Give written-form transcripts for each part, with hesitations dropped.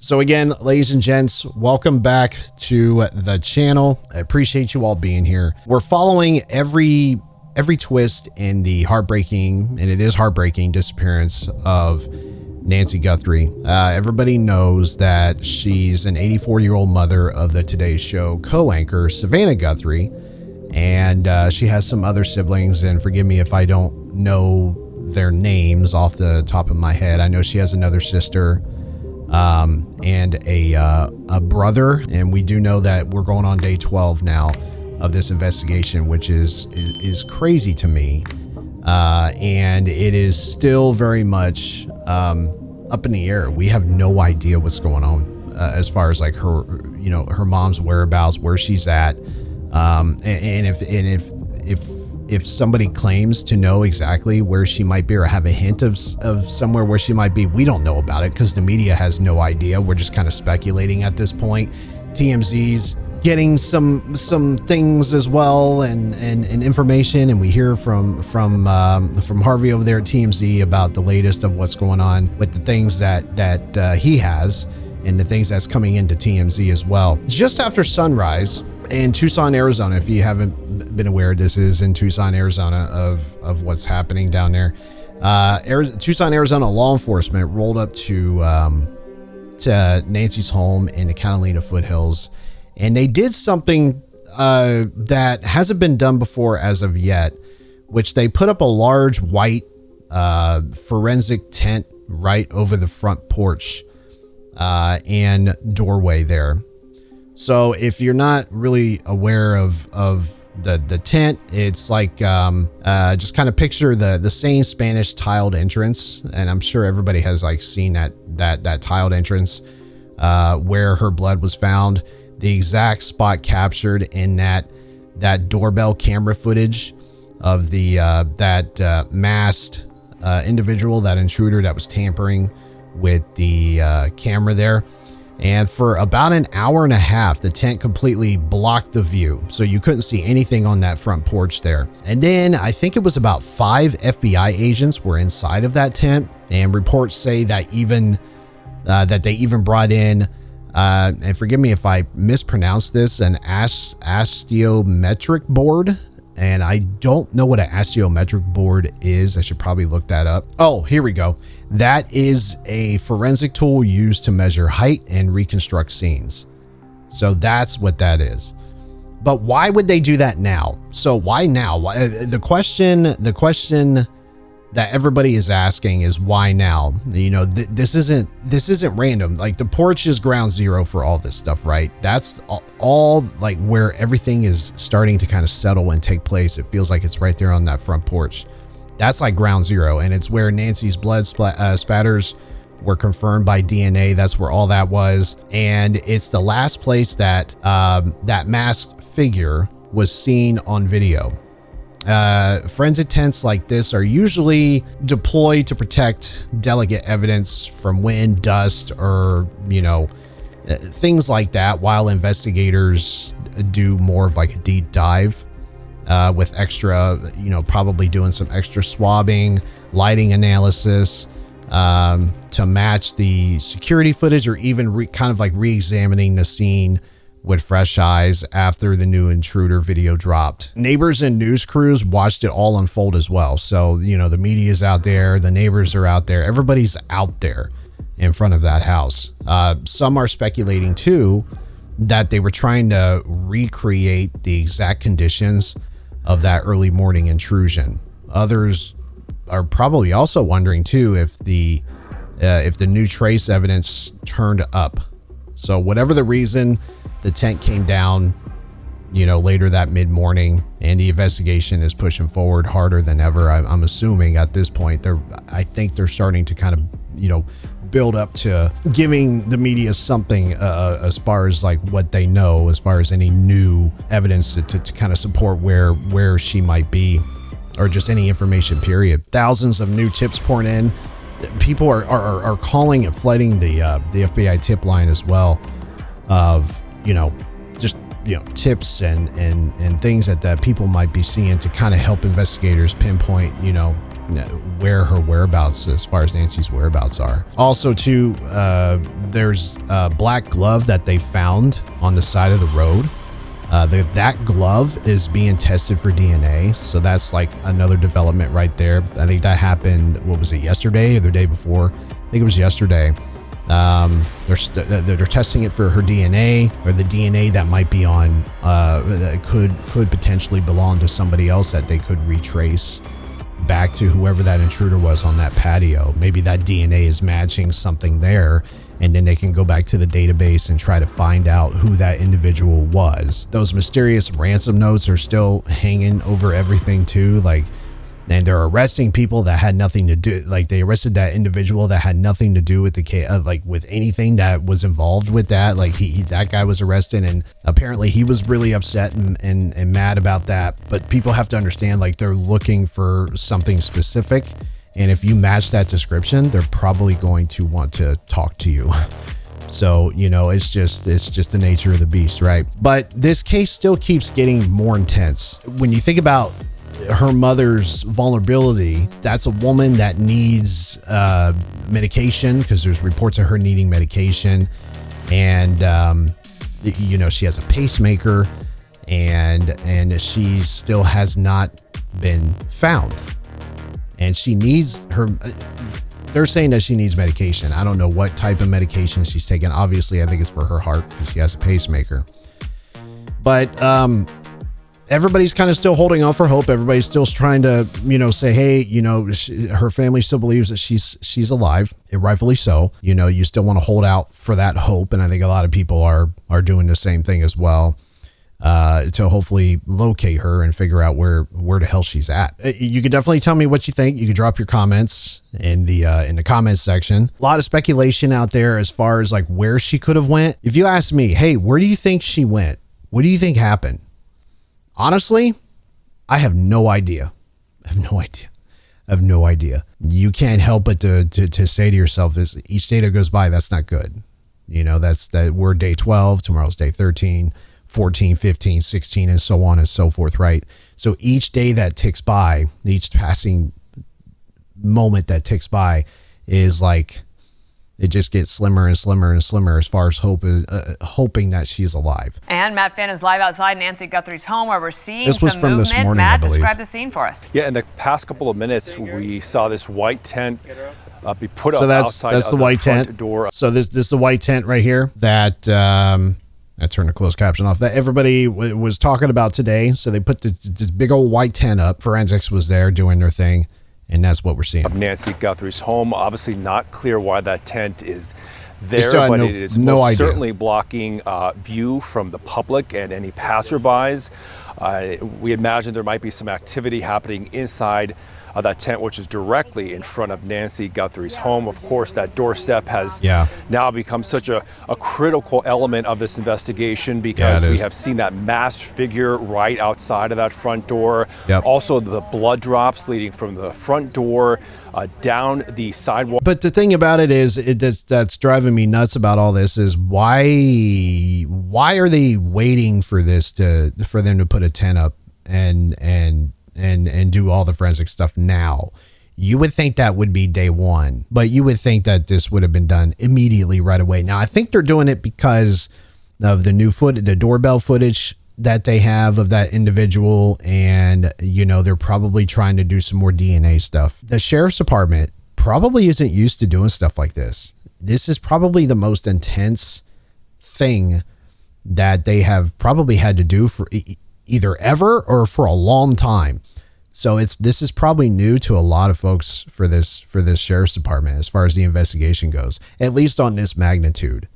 So again, ladies and gents, welcome back to the channel. I appreciate you all being here. We're following every twist in the heartbreaking, and it is heartbreaking, disappearance of Nancy Guthrie. Everybody knows that she's an 84-year-old mother of the Today Show co-anchor Savannah Guthrie, and she has some other siblings, and forgive me if I don't know their names off the top of my head. I know she has another sister and a brother, and we do know that we're going on day 12 now of this investigation, which is crazy to me, and it is still very much up in the air. We have no idea what's going on as far as like her mom's whereabouts, where she's at, and if somebody claims to know exactly where she might be or have a hint of somewhere where she might be, we don't know about it because the media has no idea. We're just kind of speculating at this point. TMZ's getting some things as well and information, and we hear from Harvey over there at TMZ about the latest of what's going on with the things that he has and the things that's coming into TMZ as well. Just after sunrise in Tucson, Arizona, if you haven't been aware, this is in Tucson, Arizona, of what's happening down there. Tucson, Arizona law enforcement rolled up to Nancy's home in the Catalina foothills, and they did something that hasn't been done before as of yet, which they put up a large white forensic tent right over the front porch and doorway there. So if you're not really aware of the tent, it's like just kind of picture the same Spanish tiled entrance, and I'm sure everybody has like seen that tiled entrance where her blood was found. The exact spot captured in that doorbell camera footage of the that masked individual, that intruder that was tampering with the camera there. And for about an hour and a half, the tent completely blocked the view, so you couldn't see anything on that front porch there. And then I think it was about 5 FBI agents were inside of that tent, and reports say that that they even brought in, and forgive me if I mispronounce this, an astiometric board. And I don't know what an astiometric board is. I should probably look that up. Oh, here we go. That is a forensic tool used to measure height and reconstruct scenes. So that's what that is. But why would they do that now? So why now? The question that everybody is asking is why now? You know, this isn't random. Like, the porch is ground zero for all this stuff, right? That's all like where everything is starting to kind of settle and take place. It feels like it's right there on that front porch. That's like ground zero, and it's where Nancy's blood spatters were confirmed by DNA. That's where all that was, and it's the last place that that masked figure was seen on video. Forensic tents like this are usually deployed to protect delicate evidence from wind, dust, or, you know, things like that, while investigators do more of like a deep dive with extra, you know, probably doing some extra swabbing, lighting analysis to match the security footage, or even kind of like re-examining the scene with fresh eyes after the new intruder video dropped. Neighbors and news crews watched it all unfold as well. So, you know, the media is out there, the neighbors are out there, everybody's out there in front of that house. Some are speculating too that they were trying to recreate the exact conditions of that early morning intrusion. Others are probably also wondering too if the new trace evidence turned up. So whatever the reason, the tent came down, you know, later that mid-morning, and the investigation is pushing forward harder than ever. I'm assuming at this point, I think they're starting to kind of, you know, build up to giving the media something as far as like what they know, as far as any new evidence to kind of support where she might be, or just any information, period. Thousands of new tips pouring in. People are calling and flooding the FBI tip line as well, of, you know, just, you know, tips and things that people might be seeing to kind of help investigators pinpoint, you know, where her whereabouts, as far as Nancy's whereabouts are. Also too, there's a black glove that they found on the side of the road. That glove is being tested for DNA. So that's like another development right there. I think that happened, what was it, yesterday or the day before? I think it was yesterday. They're testing it for her DNA, or the DNA that might be on, that could potentially belong to somebody else that they could retrace back to whoever that intruder was on that patio. Maybe that DNA is matching something there, and then they can go back to the database and try to find out who that individual was. Those mysterious ransom notes are still hanging over everything too. Like, and they're arresting people that had nothing to do. Like, they arrested that individual that had nothing to do with the case, like with anything that was involved with that. Like that guy was arrested, and apparently he was really upset and mad about that. But people have to understand, like, they're looking for something specific. And if you match that description, they're probably going to want to talk to you. So, you know, it's just the nature of the beast, right? But this case still keeps getting more intense. When you think about her mother's vulnerability, that's a woman that needs medication, because there's reports of her needing medication. And, you know, she has a pacemaker, and she still has not been found. And she needs her, they're saying that she needs medication. I don't know what type of medication she's taking. Obviously, I think it's for her heart, because she has a pacemaker. But everybody's kind of still holding on for hope. Everybody's still trying to, you know, say, hey, you know, her family still believes that she's alive, and rightfully so. You know, you still want to hold out for that hope. And I think a lot of people are doing the same thing as well, to hopefully locate her and figure out where the hell she's at. You could definitely tell me what you think. You could drop your comments in the comments section. A lot of speculation out there as far as like where she could have went. If you ask me, hey, where do you think she went? What do you think happened? Honestly, I have no idea. I have no idea. You can't help but to say to yourself, is each day that goes by, that's not good. You know, we're day 12, tomorrow's day 13, 14, 15, 16, and so on and so forth, right? So each day that ticks by, each passing moment that ticks by is like, it just gets slimmer and slimmer and slimmer as far as hoping that she's alive. And Matt Finn is live outside Nancy Guthrie's home, where we're seeing this was some from movement. This morning, Matt, I believe. describe the scene for us. Yeah, in the past couple of minutes, we saw this white tent be put up outside that's the white tent door. So this is the white tent right here that I turned the closed caption off, that everybody was talking about today. So they put this big old white tent up. Forensics was there doing their thing, and that's what we're seeing. Nancy Guthrie's home. Obviously not clear why that tent is there, but it is certainly blocking view from the public and any passerbys. We imagine there might be some activity happening inside that tent, which is directly in front of Nancy Guthrie's home. Of course, that doorstep has now become such a critical element of this investigation, because we have seen that masked figure right outside of that front door. Also, the blood drops leading from the front door down the sidewalk. But the thing about it is, that's driving me nuts about all this is why are they waiting for this for them to put a tent up and do all the forensic stuff now? You would think that would be day one, but you would think that this would have been done immediately right away. Now, I think they're doing it because of the new the doorbell footage that they have of that individual. And, you know, they're probably trying to do some more DNA stuff. The sheriff's department probably isn't used to doing stuff like this. This is probably the most intense thing that they have probably had to do for either ever or for a long time. So this is probably new to a lot of folks for this sheriff's department as far as the investigation goes, at least on this magnitude.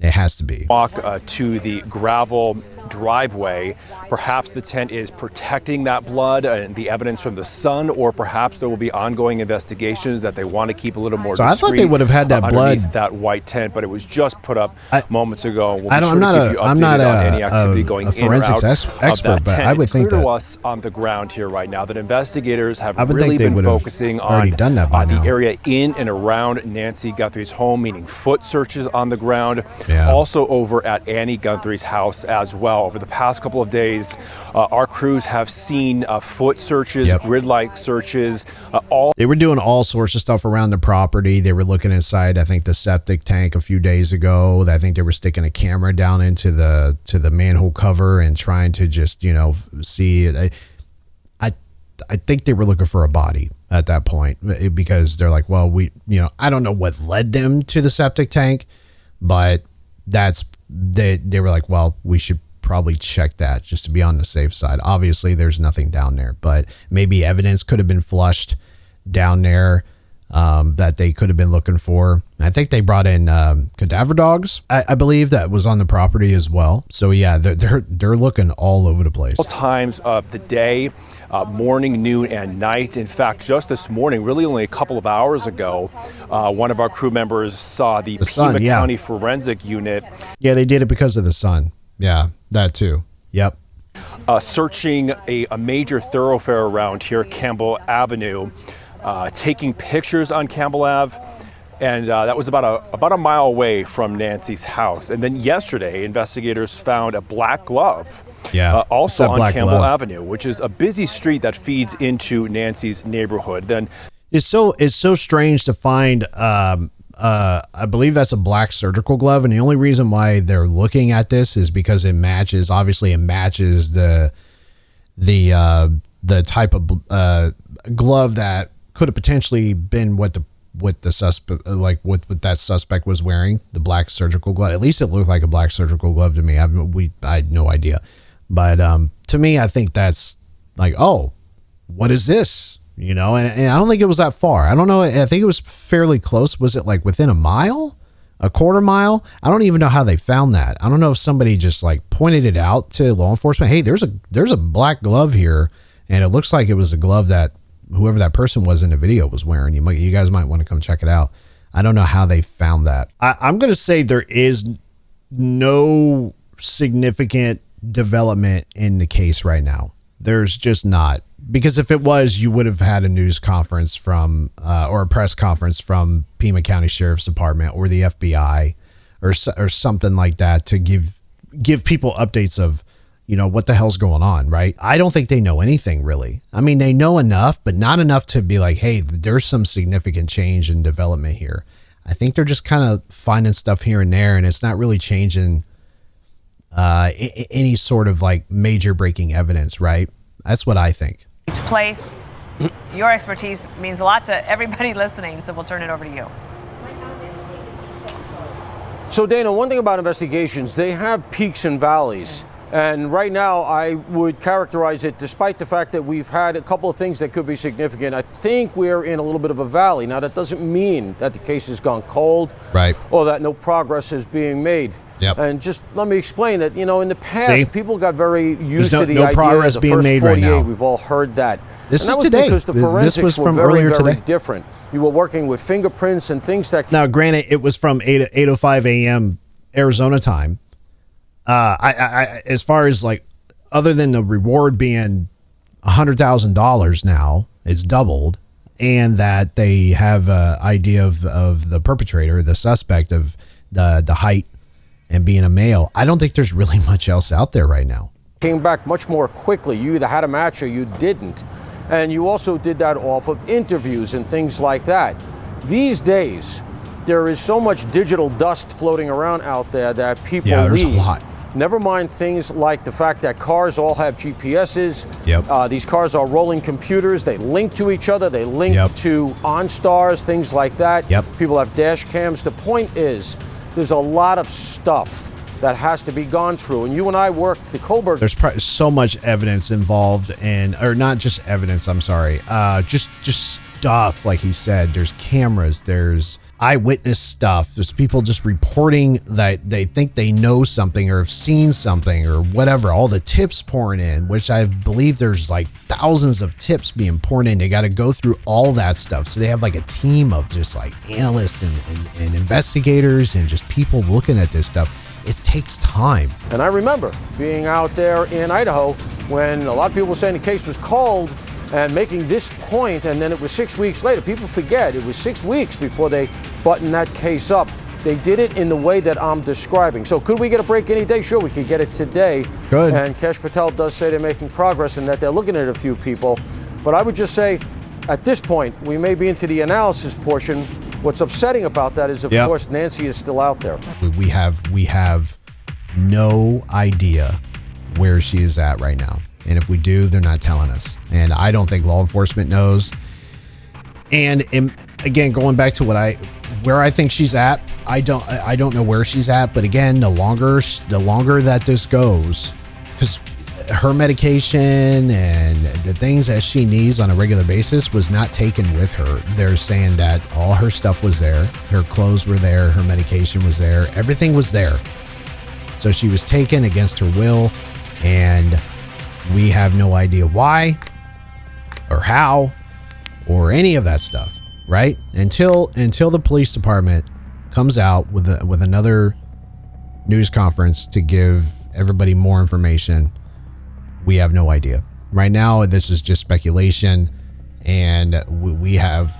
It has to be. Walk to the gravel driveway. Perhaps the tent is protecting that blood and the evidence from the sun, or perhaps there will be ongoing investigations that they want to keep a little more discreet. I thought they would have had that blood, that white tent, but it was just put up moments ago. We'll I'm not a forensics expert, but I would think that us on the ground here right now that investigators have really been focusing on done that by now. The area in and around Nancy Guthrie's home, meaning foot searches on the ground. Also over at Annie Guthrie's house as well. Over the past couple of days, our crews have seen foot searches, grid-like searches, They were doing all sorts of stuff around the property. They were looking inside, I think, the septic tank a few days ago. I think they were sticking a camera down into the manhole cover and trying to just, see it. I think they were looking for a body at that point, because they're like, well, I don't know what led them to the septic tank, but they were like, well, we should probably check that just to be on the safe side. Obviously there's nothing down there, but maybe evidence could have been flushed down there that they could have been looking for. I think they brought in cadaver dogs, I believe, that was on the property as well. So yeah, they're looking all over the place. All times of the day, morning, noon, and night. In fact, just this morning, really only a couple of hours ago, one of our crew members saw the Pima County Forensic Unit. Yeah, they did it because of the sun. Yeah, that too. Yep. Searching a major thoroughfare around here, Campbell Avenue, taking pictures on Campbell Ave. And that was about a mile away from Nancy's house. And then yesterday, investigators found a black glove. Also on Campbell Avenue, which is a busy street that feeds into Nancy's neighborhood. Then it's so strange to find. I believe that's a black surgical glove, and the only reason why they're looking at this is because it matches. Obviously, it matches the type of glove that could have potentially been what the suspect, like what that suspect was wearing. The black surgical glove. At least it looked like a black surgical glove to me. I had no idea. But to me, I think that's like, oh, what is this? And I don't think it was that far. I don't know. I think it was fairly close. Was it like within a mile, a quarter mile? I don't even know how they found that. I don't know if somebody just like pointed it out to law enforcement. Hey, there's a black glove here, and it looks like it was a glove that whoever that person was in the video was wearing. You guys might want to come check it out. I don't know how they found that. I'm going to say there is no significant development in the case right now. There's just not, because if it was, you would have had a news conference from or a press conference from Pima County Sheriff's Department or the FBI or something like that to give people updates of what the hell's going on, right? I don't think they know anything really. I mean, they know enough, but not enough to be like, hey, there's some significant change in development here. I think they're just kind of finding stuff here and there, and it's not really changing any sort of like major breaking evidence, right? That's what I think. Each place, your expertise means a lot to everybody listening, so we'll turn it over to you. So Dana, one thing about investigations, they have peaks and valleys. And right now, I would characterize it, despite the fact that we've had a couple of things that could be significant, I think we're in a little bit of a valley. Now, that doesn't mean that the case has gone cold, right, or that no progress is being made. Yep. And just let me explain that, in the past, people got very used to the idea progress of the being first made 48, right now. We've all heard that. This and is that was today. Because the forensics this was from were very, earlier very today. different. You were working with fingerprints and things that... Now, granted, it was from 8:05 a.m. Arizona time. I as far as like, other than the reward being $100,000 now, it's doubled, and that they have an idea of the perpetrator, the suspect, of the height and being a male. I don't think there's really much else out there right now. Came back much more quickly. You either had a match or you didn't. And you also did that off of interviews and things like that. These days, there is so much digital dust floating around out there that people there's leave. A lot. Never mind things like the fact that cars all have GPSs. Yep. These cars are rolling computers. They link to each other. They link to OnStars, things like that. Yep. People have dash cams. The point is, there's a lot of stuff that has to be gone through. And you and I worked the Colbert. There's so much evidence involved, or not just evidence, I'm sorry. Just stuff, like he said. There's cameras, there's eyewitness stuff. There's people just reporting that they think they know something or have seen something or whatever. All the tips pouring in, which I believe there's like thousands of tips being poured in. They got to go through all that stuff. So they have like a team of just like analysts and investigators and just people looking at this stuff. It takes time. And I remember being out there in Idaho when a lot of people were saying the case was cold and making this point, and then it was 6 weeks later. People forget it was 6 weeks before they buttoned that case up. They did it in the way that I'm describing. So could we get a break any day? Sure, we could get it today. Good. And Kesh Patel does say they're making progress and that they're looking at a few people. But I would just say, at this point, we may be into the analysis portion. What's upsetting about that is, of course, Nancy is still out there. We have no idea where she is at right now. And if we do, they're not telling us. And I don't think law enforcement knows. And again, going back to where I think she's at, I don't know where she's at. But again, the longer that this goes, because her medication and the things that she needs on a regular basis was not taken with her. They're saying that all her stuff was there. Her clothes were there. Her medication was there. Everything was there. So she was taken against her will, and we have no idea why or how or any of that stuff, right? Until the police department comes out with another news conference to give everybody more information, we have no idea. Right now, this is just speculation, and we have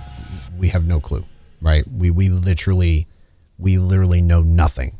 no clue, right? We literally know nothing.